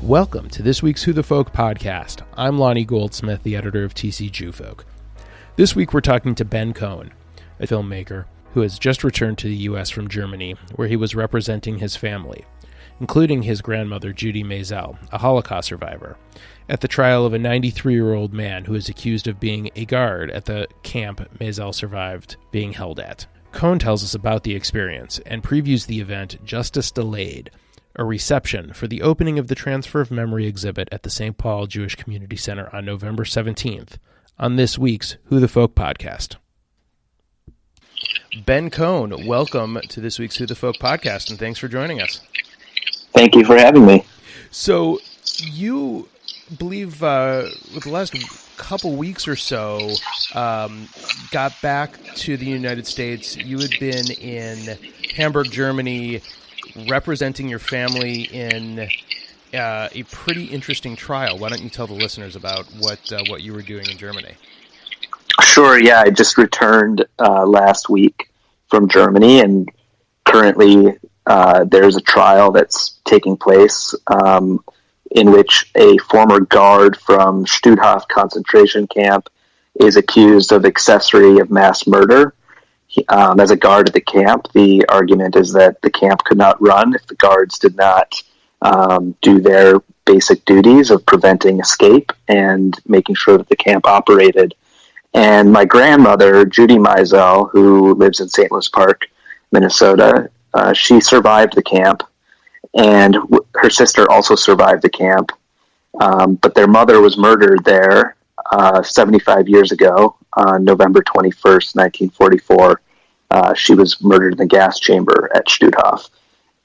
Welcome to this week's Who the Folk podcast. I'm Lonnie Goldsmith, the editor of TC Jewfolk. This week we're talking to Ben Cohen, a filmmaker who has just returned to the U.S. from Germany, where he was representing his family, including his grandmother Judy Meisel, a Holocaust survivor, at the trial of a 93-year-old man who is accused of being a guard at the camp Meisel survived being held at. Cohen tells us about the experience and previews the event Justice Delayed, a reception for the opening of the Transfer of Memory exhibit at the St. Paul Jewish Community Center on November 17th, on this week's Who the Folk podcast. Ben Cohen, welcome to this week's Who the Folk podcast, and thanks for joining us. Thank you for having me. So, you believe with the last couple weeks or so, got back to the United States. You had been in Hamburg, Germany, representing your family in a pretty interesting trial. Why don't you tell the listeners about what you were doing in Germany? Sure, yeah. I just returned last week from Germany, and currently there's a trial that's taking place in which a former guard from Stutthof concentration camp is accused of accessory of mass murder. As a guard at the camp, the argument is that the camp could not run if the guards did not do their basic duties of preventing escape and making sure that the camp operated. And my grandmother, Judy Meisel, who lives in St. Louis Park, Minnesota, she survived the camp, and her sister also survived the camp. But their mother was murdered there 75 years ago, on November 21st, 1944. She was murdered in the gas chamber at Stutthof.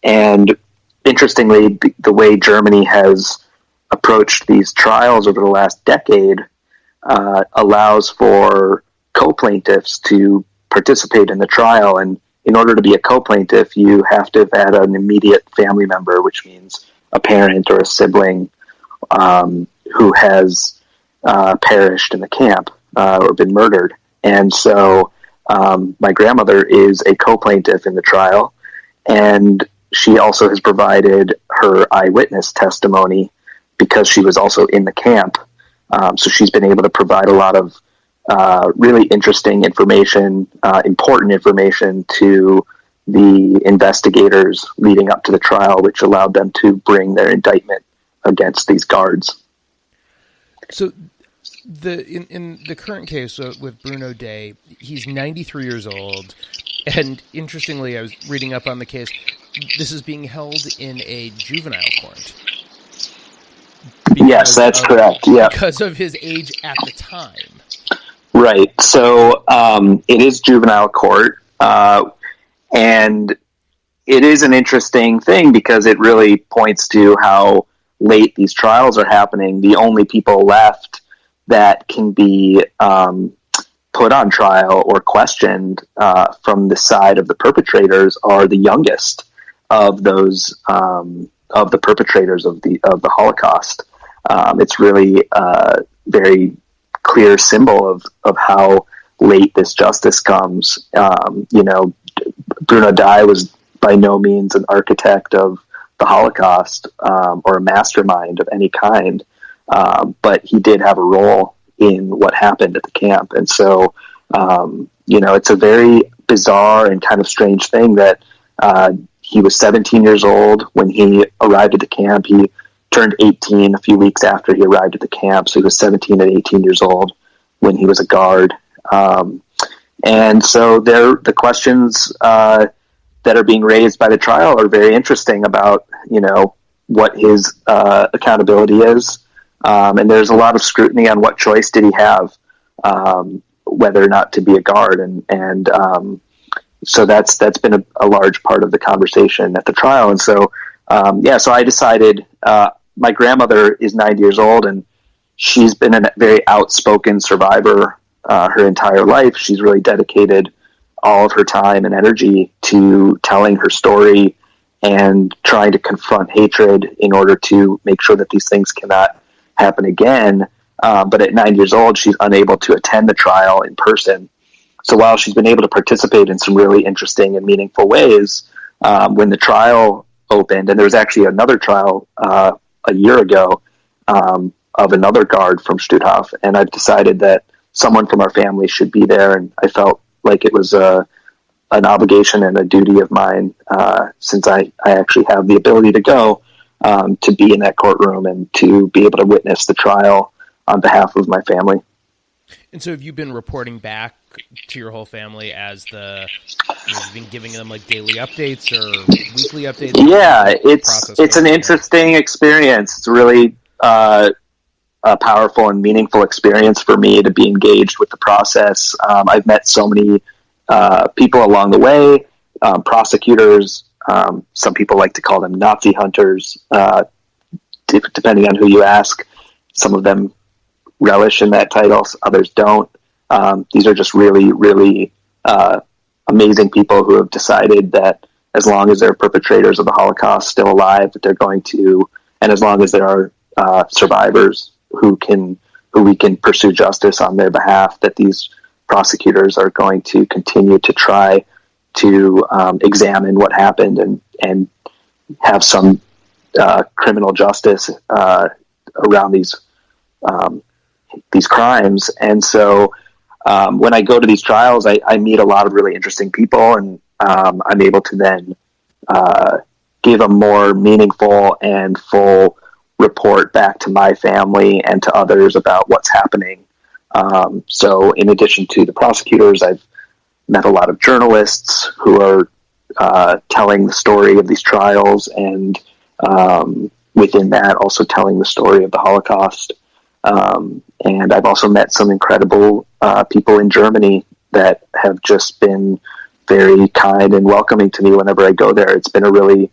And interestingly, the way Germany has approached these trials over the last decade allows for co-plaintiffs to participate in the trial. And in order to be a co-plaintiff, you have to have had an immediate family member, which means a parent or a sibling who has perished in the camp or been murdered. And so my grandmother is a co-plaintiff in the trial, and she also has provided her eyewitness testimony because she was also in the camp. So she's been able to provide a lot of really interesting information, important information to the investigators leading up to the trial, which allowed them to bring their indictment against these guards. So in the current case with Bruno Day, he's 93 years old, and interestingly, I was reading up on the case, this is being held in a juvenile court. Yes, that's correct, yeah. Because of his age at the time. Right, so it is juvenile court, and it is an interesting thing because it really points to how late these trials are happening. The only people left that can be put on trial or questioned from the side of the perpetrators are the youngest of those of the perpetrators of the Holocaust. It's really a very clear symbol of how late this justice comes. Bruno Day was by no means an architect of the Holocaust or a mastermind of any kind. But he did have a role in what happened at the camp. And so, it's a very bizarre and kind of strange thing that he was 17 years old when he arrived at the camp. He turned 18 a few weeks after he arrived at the camp. So he was 17 and 18 years old when he was a guard. And so the questions that are being raised by the trial are very interesting about, what his accountability is. And there's a lot of scrutiny on what choice did he have, whether or not to be a guard. And so that's been a large part of the conversation at the trial. And so, so I decided, my grandmother is 90 years old, and she's been a very outspoken survivor her entire life. She's really dedicated all of her time and energy to telling her story and trying to confront hatred in order to make sure that these things cannot happen again. But at 9 years old, she's unable to attend the trial in person. So while she's been able to participate in some really interesting and meaningful ways, when the trial opened, and there was actually another trial a year ago, of another guard from Stutthof, and I've decided that someone from our family should be there, and I felt like it was an obligation and a duty of mine, since I actually have the ability to go, to be in that courtroom and to be able to witness the trial on behalf of my family. And so have you been reporting back to your whole family as you've been giving them like daily updates or weekly updates? Yeah, it's an interesting experience. It's really a powerful and meaningful experience for me to be engaged with the process. I've met so many people along the way, prosecutors. Some people like to call them Nazi hunters, depending on who you ask. Some of them relish in that title, others don't. These are just really, really amazing people who have decided that as long as there are perpetrators of the Holocaust still alive, that they're going to, and as long as there are survivors who we can pursue justice on their behalf, that these prosecutors are going to continue to try to examine what happened and have some criminal justice around these crimes. And so when I go to these trials, I meet a lot of really interesting people, and I'm able to then give a more meaningful and full report back to my family and to others about what's happening. So in addition to the prosecutors, I've met a lot of journalists who are telling the story of these trials, and within that also telling the story of the Holocaust. And I've also met some incredible people in Germany that have just been very kind and welcoming to me whenever I go there. It's been a really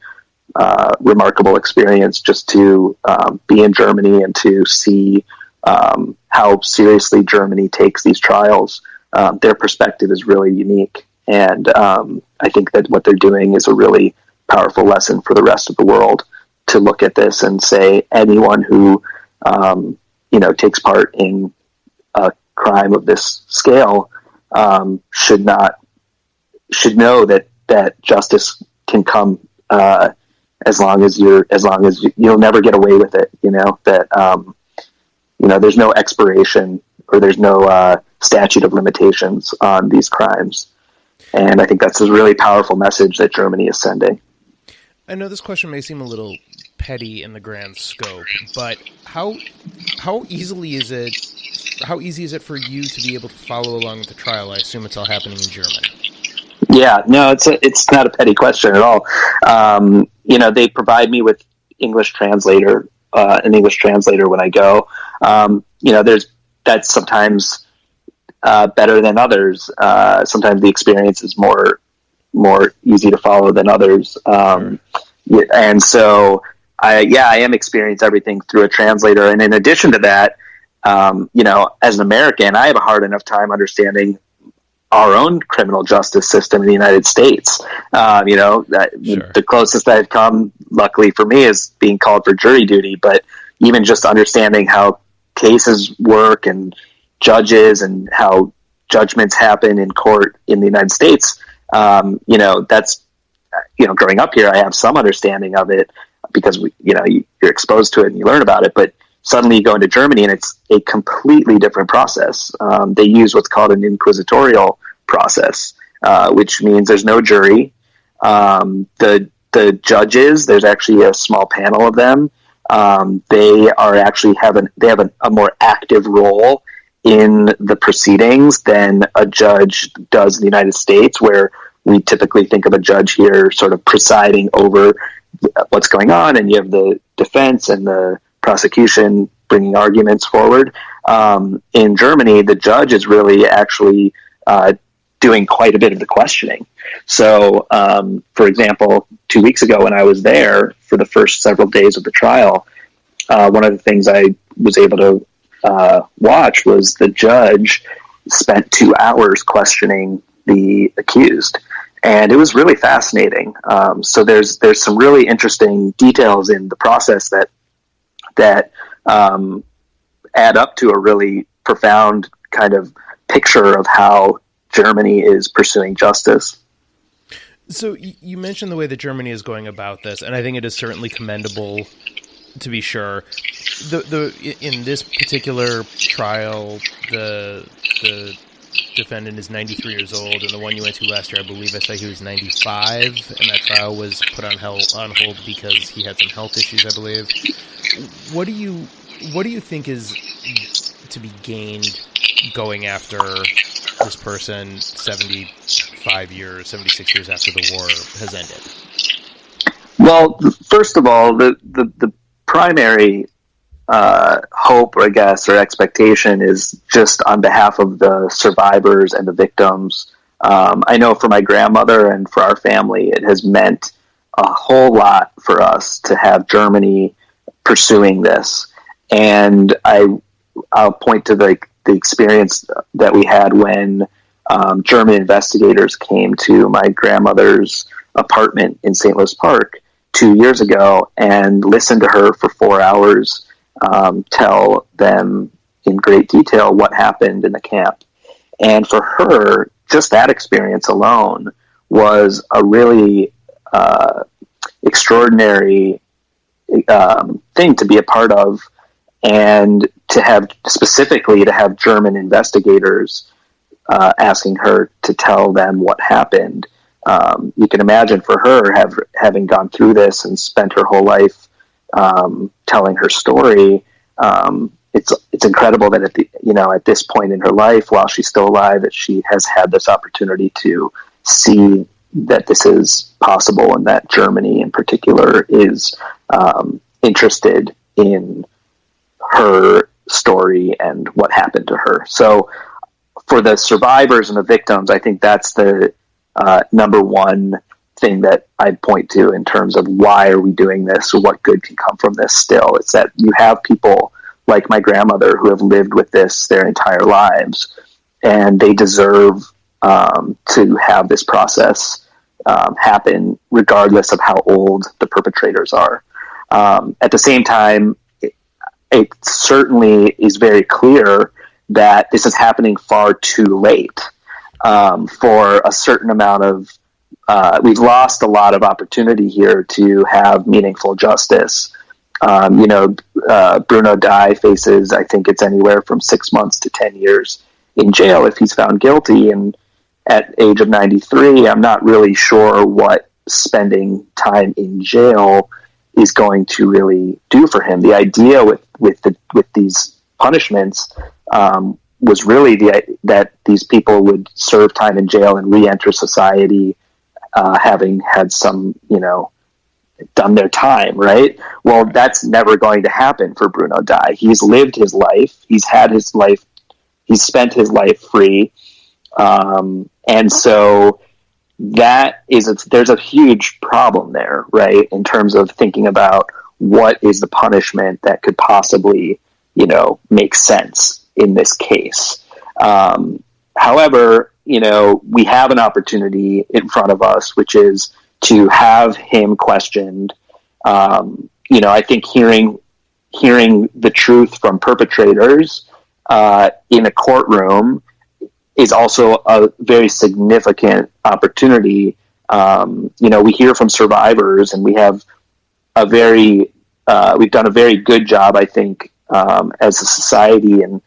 remarkable experience just to be in Germany and to see how seriously Germany takes these trials. Their perspective is really unique, and I think that what they're doing is a really powerful lesson for the rest of the world to look at this and say anyone who takes part in a crime of this scale should know that justice can come as long as you'll never get away with it. There's no expiration or there's no statute of limitations on these crimes. And I think that's a really powerful message that Germany is sending. I know this question may seem a little petty in the grand scope, but how easy is it for you to be able to follow along with the trial? I assume it's all happening in German. Yeah, no, it's not a petty question at all. They provide me with an English translator when I go. That's sometimes better than others. Sometimes the experience is more easy to follow than others. Sure. And so I am experiencing everything through a translator. And in addition to that, as an American, I have a hard enough time understanding our own criminal justice system in the United States. Sure. The closest I've come, luckily for me, is being called for jury duty. But even just understanding how cases work and judges and how judgments happen in court in the United States, that's, growing up here, I have some understanding of it because you're exposed to it and you learn about it. But suddenly you go into Germany and it's a completely different process. They use what's called an inquisitorial process, which means there's no jury. The judges, there's actually a small panel of them. They have a more active role in the proceedings than a judge does in the United States, where we typically think of a judge here sort of presiding over what's going on, and you have the defense and the prosecution bringing arguments forward. In Germany, the judge is really actually doing quite a bit of the questioning. So, for example, 2 weeks ago when I was there for the first several days of the trial, one of the things I was able to watch was the judge spent 2 hours questioning the accused. And it was really fascinating. So there's some really interesting details in the process that add up to a really profound kind of picture of how Germany is pursuing justice. So you mentioned the way that Germany is going about this, and I think it is certainly commendable to be sure. In this particular trial, the defendant is 93 years old, and the one you went to last year, I believe I saw he was 95, and that trial was put on hold because he had some health issues, I believe. What do you think is to be gained going after this person 76 years after the war has ended? Well, first of all, the primary hope, I guess, or expectation is just on behalf of the survivors and the victims. I know for my grandmother and for our family, it has meant a whole lot for us to have Germany pursuing this. And I'll point to the experience that we had when German investigators came to my grandmother's apartment in St. Louis Park 2 years ago and listened to her for 4 hours tell them in great detail what happened in the camp. And for her, just that experience alone was a really extraordinary thing to be a part of, and to have German investigators asking her to tell them what happened. You can imagine for her having gone through this and spent her whole life telling her story. It's incredible that at this point in her life, while she's still alive, that she has had this opportunity to see that this is possible, and that Germany in particular is interested in her story and what happened to her. So for the survivors and the victims, I think that's the number one thing that I'd point to in terms of why are we doing this, or what good can come from this still. It's that you have people like my grandmother who have lived with this their entire lives, and they deserve to have this process happen regardless of how old the perpetrators are. At the same time, it certainly is very clear that this is happening far too late for a certain amount of we've lost a lot of opportunity here to have meaningful justice. Bruno Dye faces, I think it's anywhere from 6 months to 10 years in jail if he's found guilty. And at age of 93, I'm not really sure what spending time in jail is going to really do for him. The idea with these punishments was really that these people would serve time in jail and re-enter society, having had some, done their time, right? Well, that's never going to happen for Bruno Dye. He's lived his life. He's had his life. He's spent his life free. And so there's a huge problem there, right? In terms of thinking about what is the punishment that could possibly, make sense in this case. However, we have an opportunity in front of us, which is to have him questioned. I think hearing the truth from perpetrators in a courtroom is also a very significant opportunity. We hear from survivors, and we have we've done a very good job, I think, as a society, in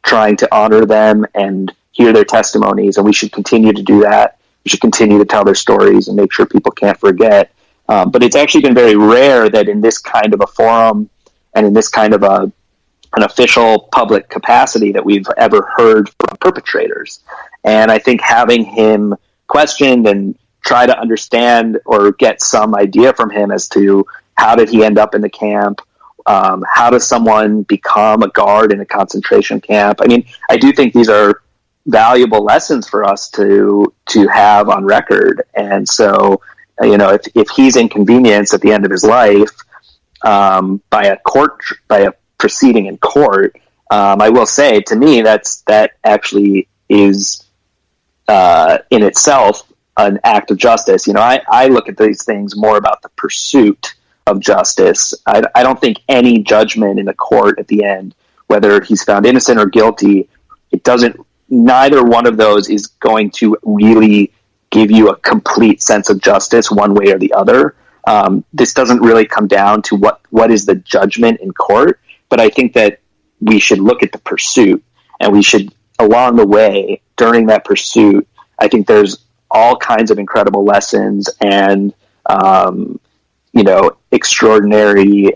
trying to honor them and hear their testimonies, and we should continue to do that. We should continue to tell their stories and make sure people can't forget. But it's actually been very rare that in this kind of a forum and in this kind of an official public capacity that we've ever heard from perpetrators. And I think having him questioned and try to understand or get some idea from him as to how did he end up in the camp, how does someone become a guard in a concentration camp? I mean, I do think these are valuable lessons for us to have on record. And so, if he's inconvenienced at the end of his life by a proceeding in court, I will say, to me, that actually is in itself an act of justice. I look at these things more about the pursuit of justice. I don't think any judgment in the court at the end, whether he's found innocent or guilty, neither one of those is going to really give you a complete sense of justice one way or the other. this doesn't really come down to what is the judgment in court, but I think that we should look at the pursuit, and we should, along the way, during that pursuit, I think there's all kinds of incredible lessons and, extraordinary,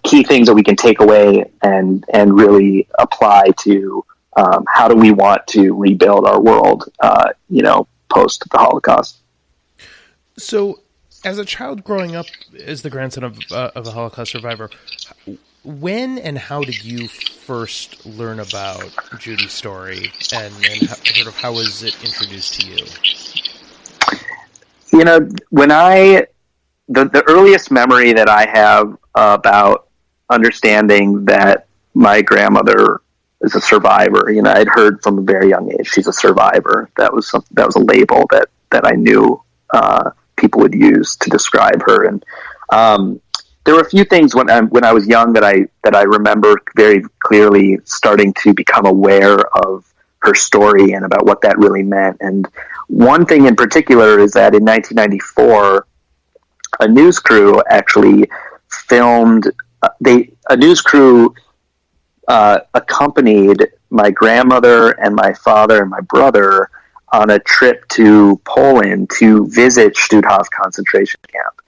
key things that we can take away and really apply to how do we want to rebuild our world, post the Holocaust. So, as a child growing up as the grandson of a Holocaust survivor, when and how did you first learn about Judy's story, and how was it introduced to you? When the earliest memory that I have about understanding that my grandmother is a survivor, I'd heard from a very young age, she's a survivor. That was a label that I knew people would use to describe her. And there were a few things when I was young that I remember very clearly starting to become aware of her story and about what that really meant. And one thing in particular is that in 1994, a news crew actually filmed. A news crew accompanied my grandmother and my father and my brother on a trip to Poland to visit Stutthof concentration camp.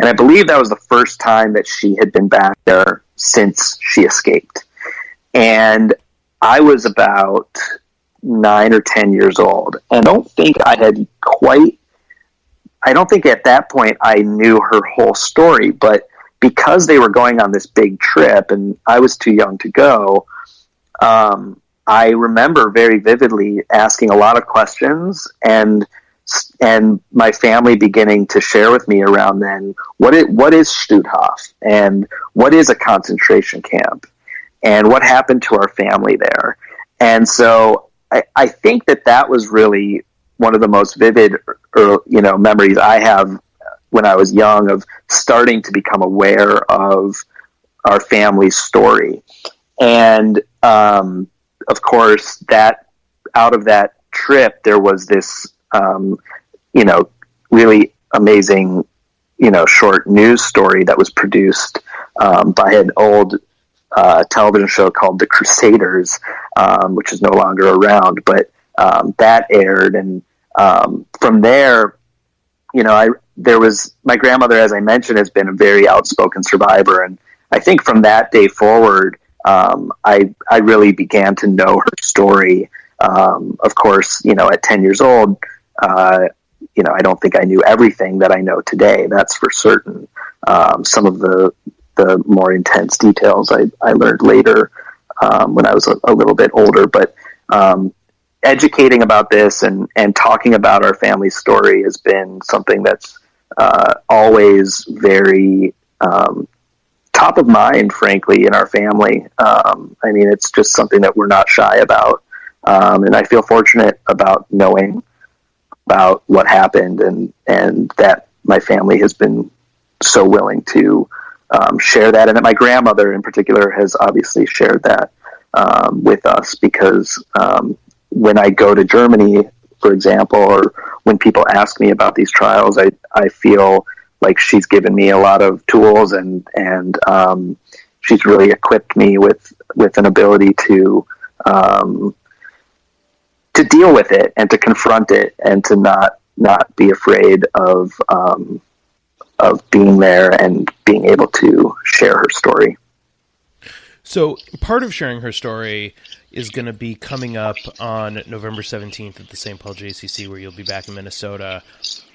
And I believe that was the first time that she had been back there since she escaped. And I was about 9 or 10 years old. And I don't think at that point I knew her whole story, but because they were going on this big trip and I was too young to go, I remember very vividly asking a lot of questions and my family beginning to share with me around then, what is Stutthof, and what is a concentration camp, and what happened to our family there. And so I think that was really one of the most vivid, memories I have when I was young of starting to become aware of our family's story. And, of course, that out of that trip, there was this, really amazing, short news story that was produced by an old television show called The Crusaders, which is no longer around, but that aired. And from there, there was my grandmother, as I mentioned, has been a very outspoken survivor. And I think from that day forward, I really began to know her story. Of course, at 10 years old, I don't think I knew everything that I know today. That's for certain. Some of the more intense details I learned later, when I was a little bit older, but, educating about this and talking about our family story has been something that's, always very, top of mind, frankly, in our family. It's just something that we're not shy about. And I feel fortunate about knowing about what happened and that my family has been so willing to share that. And that my grandmother in particular has obviously shared that with us, because when I go to Germany, for example, or when people ask me about these trials, I feel like she's given me a lot of tools and she's really equipped me with an ability to deal with it and to confront it and to not be afraid of being there and being able to share her story. So part of sharing her story is going to be coming up on November 17th at the St. Paul JCC, where you'll be back in Minnesota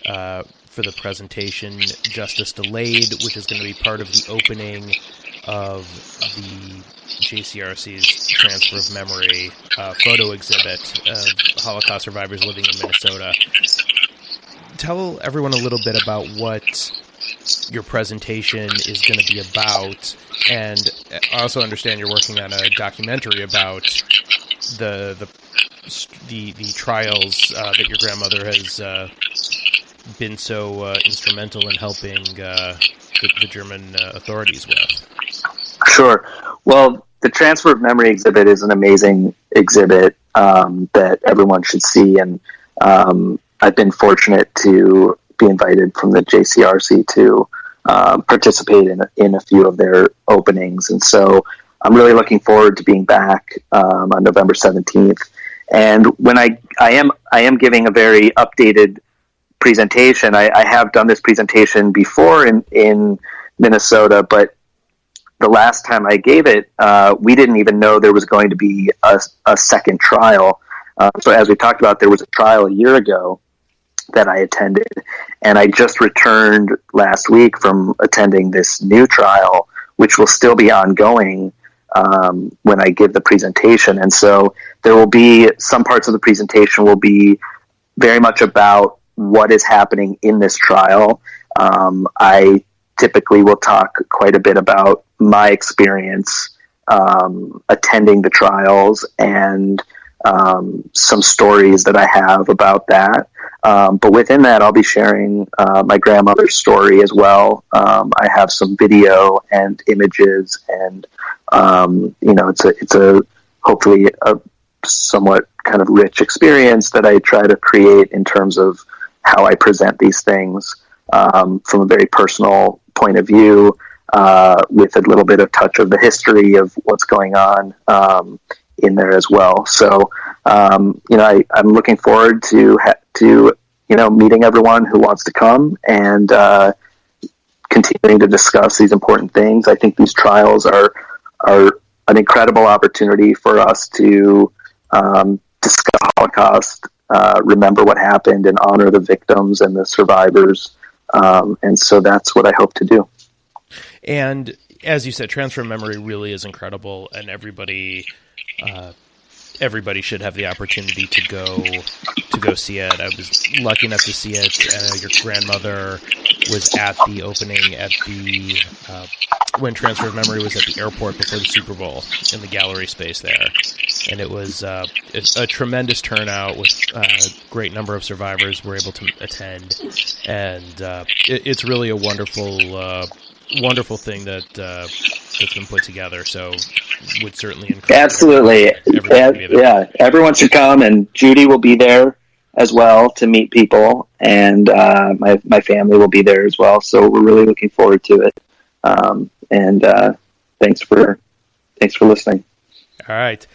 for the presentation Justice Delayed, which is going to be part of the opening of the JCRC's Transfer of Memory photo exhibit of Holocaust survivors living in Minnesota. Tell everyone a little bit about what your presentation is going to be about, and I also understand you're working on a documentary about the trials that your grandmother has been so instrumental in helping the German authorities with. Sure. Well, the Transfer of Memory exhibit is an amazing exhibit that everyone should see, and I've been fortunate to be invited from the JCRC to participate in a few of their openings. And so I'm really looking forward to being back on November 17th. And when I am giving a very updated presentation, I have done this presentation before in Minnesota, but the last time I gave it, we didn't even know there was going to be a second trial. So as we talked about, there was a trial a year ago that I attended, and I just returned last week from attending this new trial, which will still be ongoing when I give the presentation. And so there will be some parts of the presentation will be very much about what is happening in this trial. I typically will talk quite a bit about my experience attending the trials and some stories that I have about that. But within that, I'll be sharing my grandmother's story as well. I have some video and images, and it's a hopefully a somewhat kind of rich experience that I try to create in terms of how I present these things from a very personal point of view, with a little bit of touch of the history of what's going on in there as well. So, I'm looking forward to meeting everyone who wants to come and continuing to discuss these important things. I think these trials are an incredible opportunity for us to discuss the Holocaust, remember what happened, and honor the victims and the survivors. And so that's what I hope to do. And as you said, transfer memory really is incredible, and everybody should have the opportunity to go see it. I was lucky enough to see it. Your grandmother was at the opening at the when Transfer of Memory was at the airport before the Super Bowl in the gallery space there, and it was a tremendous turnout with a great number of survivors were able to attend, and it's really a wonderful thing that's been put together. So would certainly encourage absolutely everyone should come, and Judy will be there as well to meet people, and my family will be there as well, so we're really looking forward to it. And thanks for listening. All right,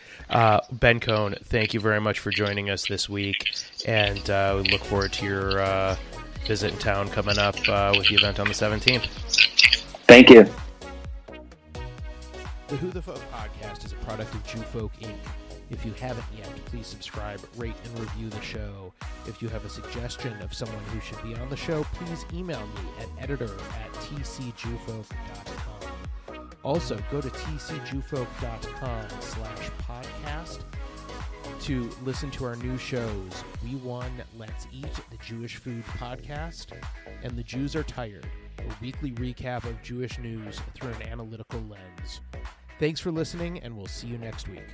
Ben Cohen, thank you very much for joining us this week, and we look forward to your visit in town coming up with the event on the 17th. Thank you. The Who the Folk podcast is a product of Jew Folk Inc. If you haven't yet, please subscribe, rate, and review the show. If you have a suggestion of someone who should be on the show, please email me at editor@tcjewfolk.com. Also, go to tcjewfolk.com/podcast to listen to our new shows. We won Let's Eat, the Jewish Food Podcast, and The Jews Are Tired, a weekly recap of Jewish news through an analytical lens. Thanks for listening, and we'll see you next week.